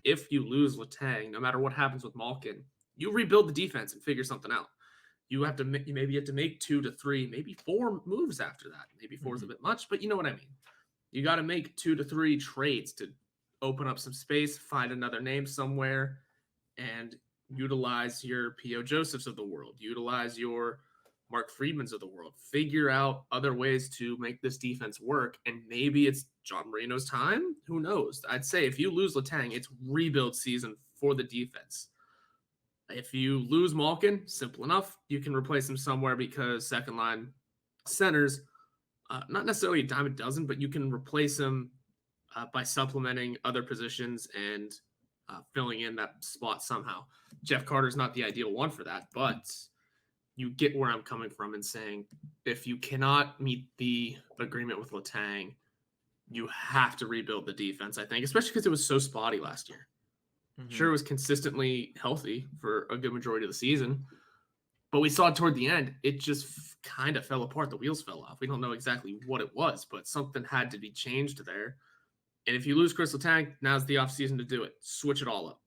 if you lose Letang, no matter what happens with Malkin, you rebuild the defense and figure something out. You have to maybe you have to make 2 to 3, maybe 4 moves after that. Maybe 4 is a bit much, but you know what I mean. You got to make 2 to 3 trades to open up some space, find another name somewhere, and utilize your P.O. Josephs of the world, utilize your Mark Friedmans of the world, figure out other ways to make this defense work. And maybe it's John Marino's time. Who knows? I'd say if you lose Letang, it's rebuild season for the defense. If you lose Malkin, simple enough. You can replace him somewhere because second line centers, not necessarily a dime a dozen, but you can replace him by supplementing other positions and filling in that spot somehow. Jeff Carter's not the ideal one for that, but you get where I'm coming from in saying if you cannot meet the agreement with Letang, you have to rebuild the defense, I think, especially because it was so spotty last year. Sure, it was consistently healthy for a good majority of the season, but we saw toward the end, it just kind of fell apart. The wheels fell off. We don't know exactly what it was, but something had to be changed there. And if you lose Kris Letang, now's the offseason to do it. Switch it all up.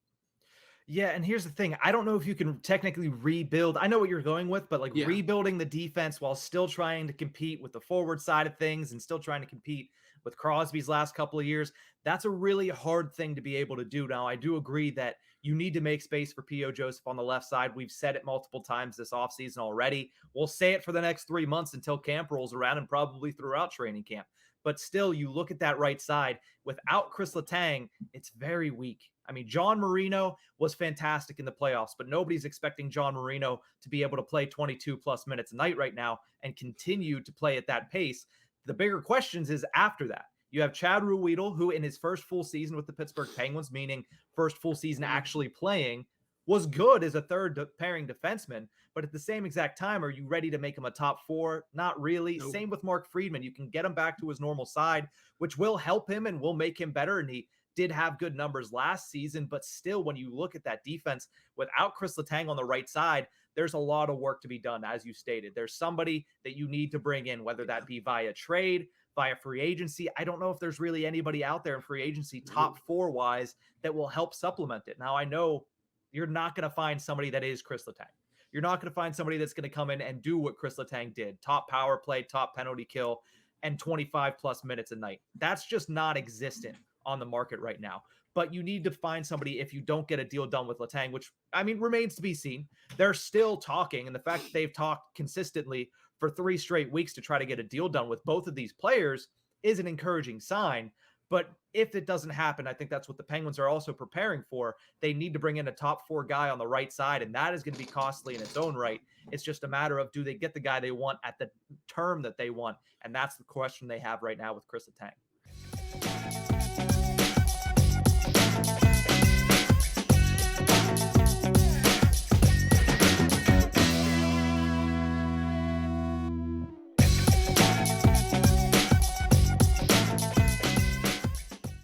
Yeah, and here's the thing. I don't know if you can technically rebuild. I know what you're going with, but Yeah. rebuilding the defense while still trying to compete with the forward side of things and still trying to compete with Crosby's last couple of years, that's a really hard thing to be able to do. Now, I do agree that you need to make space for P.O. Joseph on the left side. We've said it multiple times this offseason already. We'll say it for the next 3 months until camp rolls around and probably throughout training camp. But still, you look at that right side, without Kris Letang, it's very weak. I mean, John Marino was fantastic in the playoffs, but nobody's expecting John Marino to be able to play 22 plus minutes a night right now and continue to play at that pace. The bigger questions is after that. You have Chad Ruhwedel, who in his first full season with the Pittsburgh Penguins, meaning first full season actually playing, was good as a third pairing defenseman. But at the same exact time, are you ready to make him a top 4? Not really. Nope. Same with Mark Friedman. You can get him back to his normal side, which will help him and will make him better. And he did have good numbers last season, but still, when you look at that defense without Kris Letang on the right side, there's a lot of work to be done, as you stated. There's somebody that you need to bring in, whether that be via trade, via free agency. I don't know if there's really anybody out there in free agency, top 4-wise, that will help supplement it. Now, I know you're not going to find somebody that is Kris Letang. You're not going to find somebody that's going to come in and do what Kris Letang did, top power play, top penalty kill, and 25 plus minutes a night. That's just not existent on the market right now. But you need to find somebody if you don't get a deal done with Letang, which, I mean, remains to be seen. They're still talking, and the fact that they've talked consistently for 3 straight weeks to try to get a deal done with both of these players is an encouraging sign. But if it doesn't happen, I think that's what the Penguins are also preparing for. They need to bring in a top 4 guy on the right side, and that is going to be costly in its own right. It's just a matter of, do they get the guy they want at the term that they want? And that's the question they have right now with Kris Letang.